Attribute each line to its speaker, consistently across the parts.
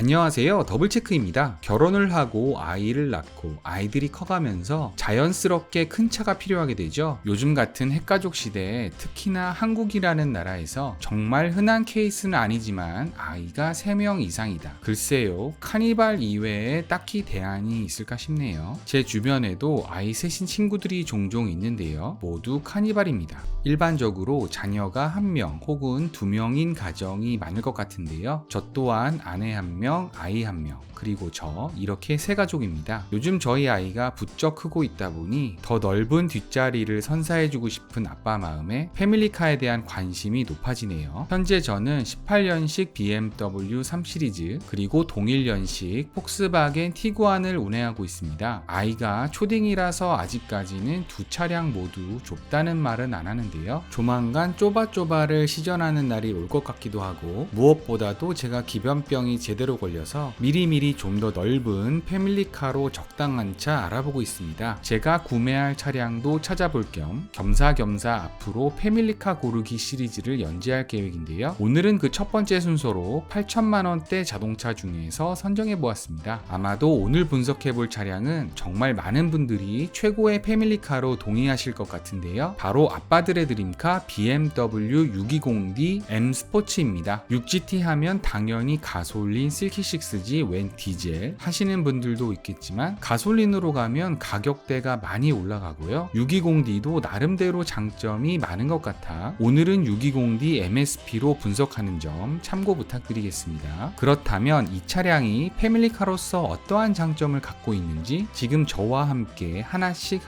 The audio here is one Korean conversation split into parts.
Speaker 1: 안녕하세요. 더블체크입니다. 결혼을 하고 아이를 낳고 아이들이 커가면서 자연스럽게 큰 차가 필요하게 되죠. 요즘 같은 핵가족 시대에 특히나 한국이라는 나라에서 정말 흔한 케이스는 아니지만 아이가 3명 이상이다. 글쎄요, 카니발 이외에 딱히 대안이 있을까 싶네요. 제 주변에도 아이 셋인 친구들이 종종 있는데요. 모두 카니발입니다. 일반적으로 자녀가 1명 혹은 2명인 가정이 많을 것 같은데요. 저 또한 아내 1명, 아이 1명, 그리고 저 이렇게 3가족입니다. 요즘 저희 아이가 부쩍 크고 있다 보니 더 넓은 뒷자리를 선사해주고 싶은 아빠 마음에 패밀리카에 대한 관심이 높아지네요. 현재 저는 18년식 BMW 3 시리즈 그리고 동일년식 폭스바겐 티구안을 운행하고 있습니다. 아이가 초딩이라서 아직까지는 두 차량 모두 좁다는 말은 안 하는데요. 조만간 쪼바쪼바를 시전하는 날이 올 것 같기도 하고, 무엇보다도 제가 기변병이 제대로 걸려서 미리미리 좀 더 넓은 패밀리카로 적당한 차 알아보고 있습니다. 제가 구매할 차량도 찾아볼 겸 겸사겸사 앞으로 패밀리카 고르기 시리즈를 연재할 계획인데요. 오늘은 그 첫 번째 순서로 8천만원대 자동차 중에서 선정해 보았습니다. 아마도 오늘 분석해 볼 차량은 정말 많은 분들이 최고의 패밀리카로 동의하실 것 같은데요. 바로 아빠들의 드림카 BMW 620D M 스포츠입니다. 6GT 하면 당연히 가솔린 실키6지 웬 디젤 하시는 분들도 있겠지만, 가솔린으로 가면 가격대가 많이 올라가고요. 620D도 나름대로 장점이 많은 것 같아 오늘은 620D MSP로 분석하는 점 참고 부탁드리겠습니다. 그렇다면 이 차량이 패밀리카로서 어떠한 장점을 갖고 있는지 지금 저와 함께 하나씩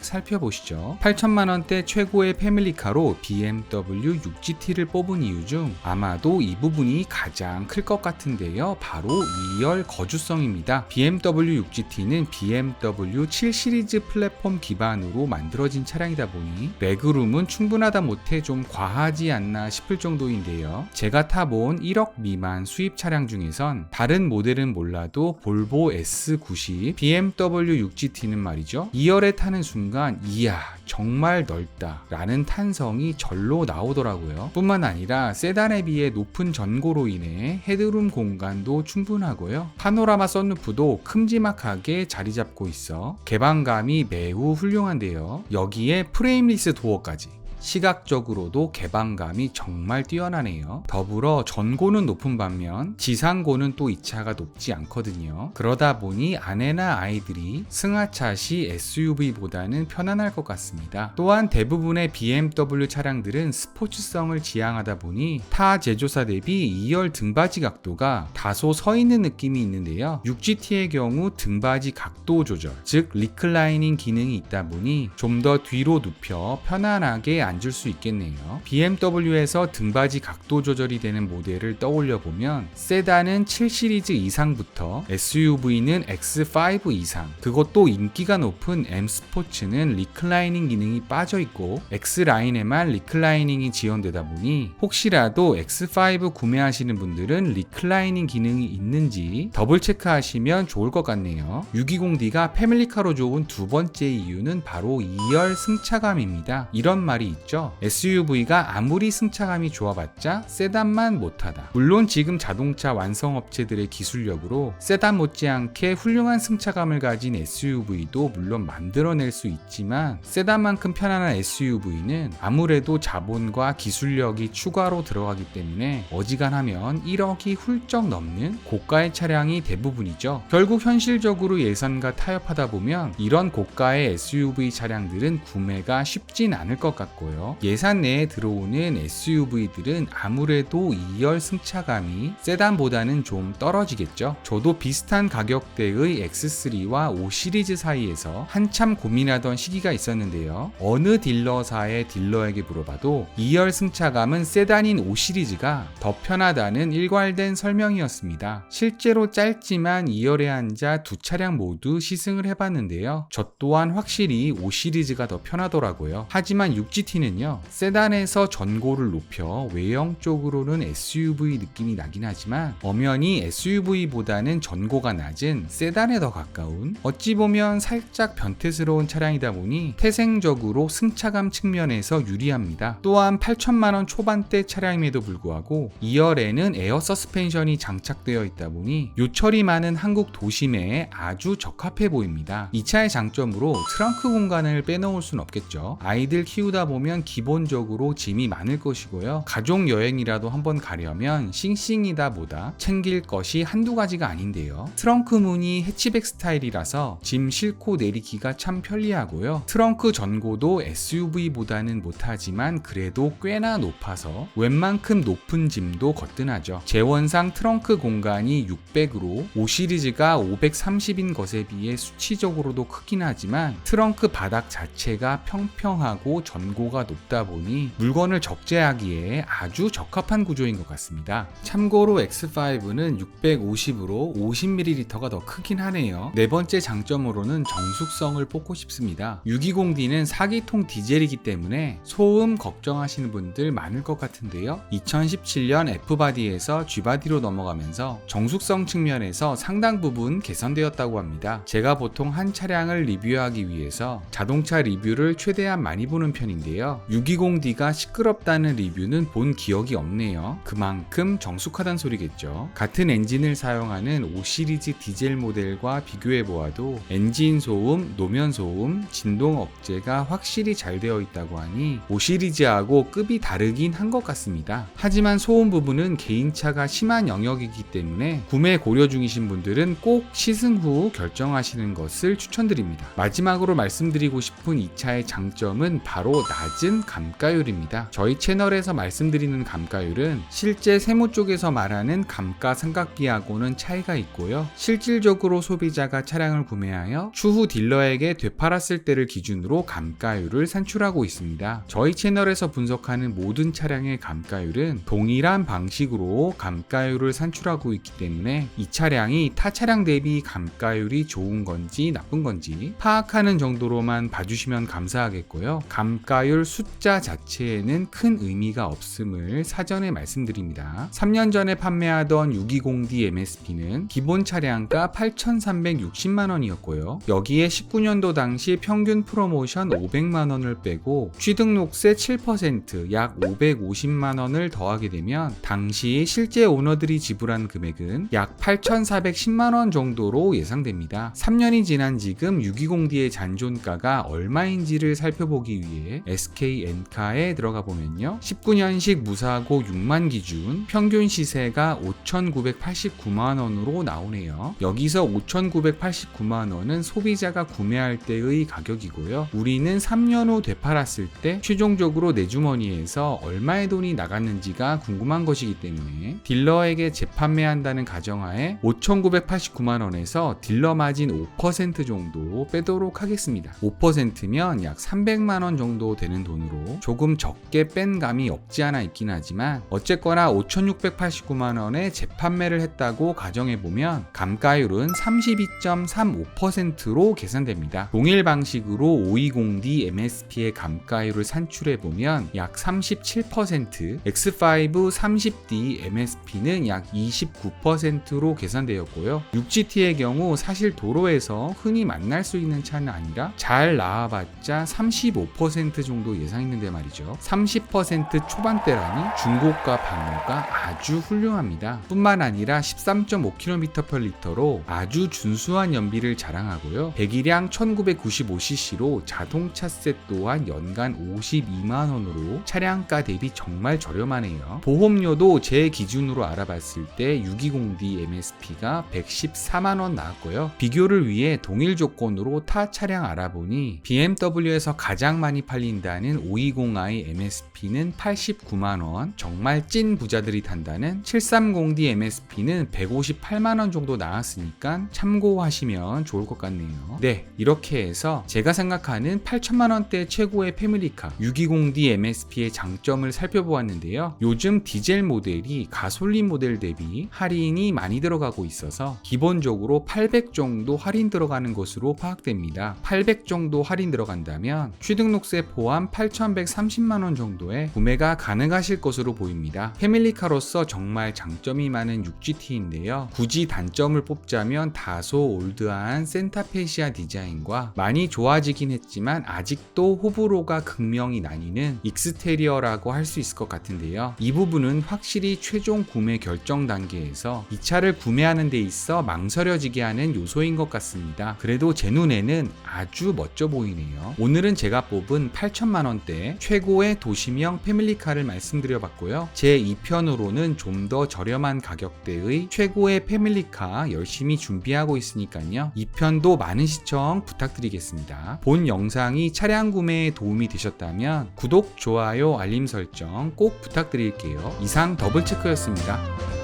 Speaker 1: 살펴보시죠. 8천만원대 최고의 패밀리카로 BMW 6GT를 뽑은 이유 중 아마도 이 부분이 가장 클 것 같은데요. 바로 2열 거주성입니다. BMW 6GT는 BMW 7 시리즈 플랫폼 기반으로 만들어진 차량이다 보니 레그룸은 충분하다 못해 좀 과하지 않나 싶을 정도인데요. 제가 타본 1억 미만 수입 차량 중에선 다른 모델은 몰라도 볼보 S90, BMW 6GT는 말이죠. 2열에 타는 순간 이야 정말 넓다 라는 탄성이 절로 나오더라고요. 뿐만 아니라 세단에 비해 높은 전고로 인해 헤드룸 공간도 충분하고요. 파노라마 썬루프도 큼지막하게 자리 잡고 있어 개방감이 매우 훌륭한데요. 여기에 프레임리스 도어까지 시각적으로도 개방감이 정말 뛰어나네요. 더불어 전고는 높은 반면 지상고는 또 이 차가 높지 않거든요. 그러다 보니 아내나 아이들이 승하차 시 SUV보다는 편안할 것 같습니다. 또한 대부분의 BMW 차량들은 스포츠성을 지향하다 보니 타 제조사 대비 2열 등받이 각도가 다소 서 있는 느낌이 있는데요. 6GT의 경우 등받이 각도 조절, 즉 리클라이닝 기능이 있다 보니 좀 더 뒤로 눕혀 편안하게 앉을 수 있겠네요. BMW에서 등받이 각도 조절이 되는 모델을 떠올려 보면 세단은 7 시리즈 이상부터 SUV는 X5 이상, 그것도 인기가 높은 M 스포츠는 리클라이닝 기능이 빠져 있고 X라인에만 리클라이닝이 지원되다 보니 혹시라도 X5 구매하시는 분들은 리클라이닝 기능이 있는지 더블 체크하시면 좋을 것 같네요. 620D가 패밀리카로 좋은 두 번째 이유는 바로 2열 승차감입니다. 이런 말이 있죠. SUV가 아무리 승차감이 좋아봤자 세단만 못하다. 물론 지금 자동차 완성업체들의 기술력으로 세단 못지않게 훌륭한 승차감을 가진 SUV도 물론 만들어낼 수 있지만 세단만큼 편안한 SUV는 아무래도 자본과 기술력이 추가로 들어가기 때문에 어지간하면 1억이 훌쩍 넘는 고가의 차량이 대부분이죠. 결국 현실적으로 예산과 타협하다 보면 이런 고가의 SUV 차량들은 구매가 쉽진 않을 것 같고요. 예산 내에 들어오는 SUV들은 아무래도 2열 승차감이 세단보다는 좀 떨어지겠죠. 저도 비슷한 가격대의 X3와 5 시리즈 사이에서 한참 고민하던 시기가 있었는데요. 어느 딜러사의 딜러에게 물어봐도 2열 승차감은 세단인 5 시리즈가 더 편하다는 일괄된 설명이었습니다. 실제로 짧지만 2열에 앉아 두 차량 모두 시승을 해봤는데요. 저 또한 확실히 5 시리즈가 더 편하더라고요. 하지만 6GT MSP는요, 세단에서 전고를 높여 외형 쪽으로는 SUV 느낌이 나긴 하지만 엄연히 SUV보다는 전고가 낮은 세단에 더 가까운, 어찌 보면 살짝 변태스러운 차량이다 보니 태생적으로 승차감 측면에서 유리합니다. 또한 8천만원 초반대 차량임에도 불구하고 2열에는 에어 서스펜션이 장착되어 있다 보니 요철이 많은 한국 도심에 아주 적합해 보입니다. 이 차의 장점으로 트렁크 공간을 빼놓을 순 없겠죠. 아이들 키우다 보면 기본적으로 짐이 많을 것이고요. 가족 여행이라도 한번 가려면 싱싱이다 보다 챙길 것이 한두 가지가 아닌데요. 트렁크 문이 해치백 스타일이라서 짐 싣고 내리기가 참 편리하고요. 트렁크 전고도 SUV보다는 못하지만 그래도 꽤나 높아서 웬만큼 높은 짐도 거뜬하죠. 재원상 트렁크 공간이 600으로 5시리즈가 530인 것에 비해 수치적으로도 크긴 하지만 트렁크 바닥 자체가 평평하고 전고가 높다 보니 물건을 적재하기에 아주 적합한 구조인 것 같습니다. 참고로 X5는 650으로 50ml가 더 크긴 하네요. 네 번째 장점으로는 정숙성을 뽑고 싶습니다. 620D는 4기통 디젤이기 때문에 소음 걱정하시는 분들 많을 것 같은데요. 2017년 F바디에서 G바디로 넘어가면서 정숙성 측면에서 상당 부분 개선되었다고 합니다. 제가 보통 한 차량을 리뷰하기 위해서 자동차 리뷰를 최대한 많이 보는 편인데요. 620D가 시끄럽다는 리뷰는 본 기억이 없네요. 그만큼 정숙하단 소리겠죠. 같은 엔진을 사용하는 5시리즈 디젤 모델과 비교해보아도 엔진 소음, 노면 소음, 진동 억제가 확실히 잘 되어 있다고 하니 5시리즈하고 급이 다르긴 한 것 같습니다. 하지만 소음 부분은 개인차가 심한 영역이기 때문에 구매 고려 중이신 분들은 꼭 시승 후 결정하시는 것을 추천드립니다. 마지막으로 말씀드리고 싶은 이 차의 장점은 바로 낮은 감가율입니다. 저희 채널에서 말씀드리는 감가율은 실제 세무 쪽에서 말하는 감가상각비하고는 차이가 있고요. 실질적으로 소비자가 차량을 구매하여 추후 딜러에게 되팔았을 때를 기준으로 감가율을 산출하고 있습니다. 저희 채널에서 분석하는 모든 차량의 감가율은 동일한 방식으로 감가율을 산출하고 있기 때문에 이 차량이 타 차량 대비 감가율이 좋은 건지 나쁜 건지 파악하는 정도로만 봐주시면 감사하겠고요. 감가율 숫자 자체에는 큰 의미가 없음을 사전에 말씀드립니다. 3년 전에 판매하던 620D MSP는 기본 차량가 8,360만원이었고요. 여기에 19년도 당시 평균 프로모션 500만원을 빼고 취등록세 7% 약 550만원을 더하게 되면 당시 실제 오너들이 지불한 금액은 약 8,410만원 정도로 예상됩니다. 3년이 지난 지금 620D의 잔존가가 얼마인지를 살펴보기 위해 SK엔카에 들어가 보면요. 19년식 무사고 6만 기준 평균 시세가 5,989만원으로 나오네요. 여기서 5,989만원은 소비자가 구매할 때의 가격이고요. 우리는 3년 후 되팔았을 때 최종적으로 내 주머니에서 얼마의 돈이 나갔는지가 궁금한 것이기 때문에 딜러에게 재판매한다는 가정하에 5,989만원에서 딜러 마진 5% 정도 빼도록 하겠습니다. 5%면 약 300만원 정도 되는 돈으로 조금 적게 뺀 감이 없지 않아 있긴 하지만 어쨌거나 5,689만원에 재판매를 했다고 가정해보면 감가율은 32.35%로 계산됩니다. 동일 방식으로 520D MSP의 감가율을 산출해보면 약 37%, X5 30D MSP는 약 29%로 계산되었고요. 6GT의 경우 사실 도로에서 흔히 만날 수 있는 차는 아니라 잘 나와봤자 35% 정도 예상했는데 말이죠. 30% 초반대라니 중고가 방어가 아주 훌륭합니다. 뿐만 아니라 13.5km/L로 아주 준수한 연비를 자랑하고요. 배기량 1995cc로 자동차세 또한 연간 52만원으로 차량가 대비 정말 저렴하네요. 보험료도 제 기준으로 알아봤을 때 620D MSP가 114만원 나왔고요. 비교를 위해 동일 조건으로 타 차량 알아보니 BMW에서 가장 많이 팔린다는 520i MSP는 89만원, 정말 찐 부자들이 탄다는 730D MSP는 158만원 정도 나왔으니까 참고하시면 좋을 것 같네요. 네, 이렇게 해서 제가 생각하는 8천만원대 최고의 패밀리카 620D MSP의 장점을 살펴보았는데요. 요즘 디젤 모델이 가솔린 모델 대비 할인이 많이 들어가고 있어서 기본적으로 800 정도 할인 들어가는 것으로 파악됩니다. 800 정도 할인 들어간다면 취등록세 포함 8,130만원 정도에 구매가 가능하실 것으로 보입니다. 패밀리카로서 정말 장점이 많은 6GT인데요. 굳이 단점을 뽑자면 다소 올드한 센타페시아 디자인과 많이 좋아지긴 했지만 아직도 호불호가 극명히 나뉘는 익스테리어라고 할 수 있을 것 같은데요. 이 부분은 확실히 최종 구매 결정 단계에서 이 차를 구매하는 데 있어 망설여지게 하는 요소인 것 같습니다. 그래도 제 눈에는 아주 멋져 보이네요. 오늘은 제가 뽑은 8천만원대 최고의 도시명 패밀리카를 말씀드려봤고요. 제 2편으로는 좀 더 저렴한 가격대의 최고의 패밀리카 열심히 준비하고 있으니까요. 2편도 많은 시청 부탁드리겠습니다. 본 영상이 차량 구매에 도움이 되셨다면 구독, 좋아요, 알림 설정 꼭 부탁드릴게요. 이상 더블체크였습니다.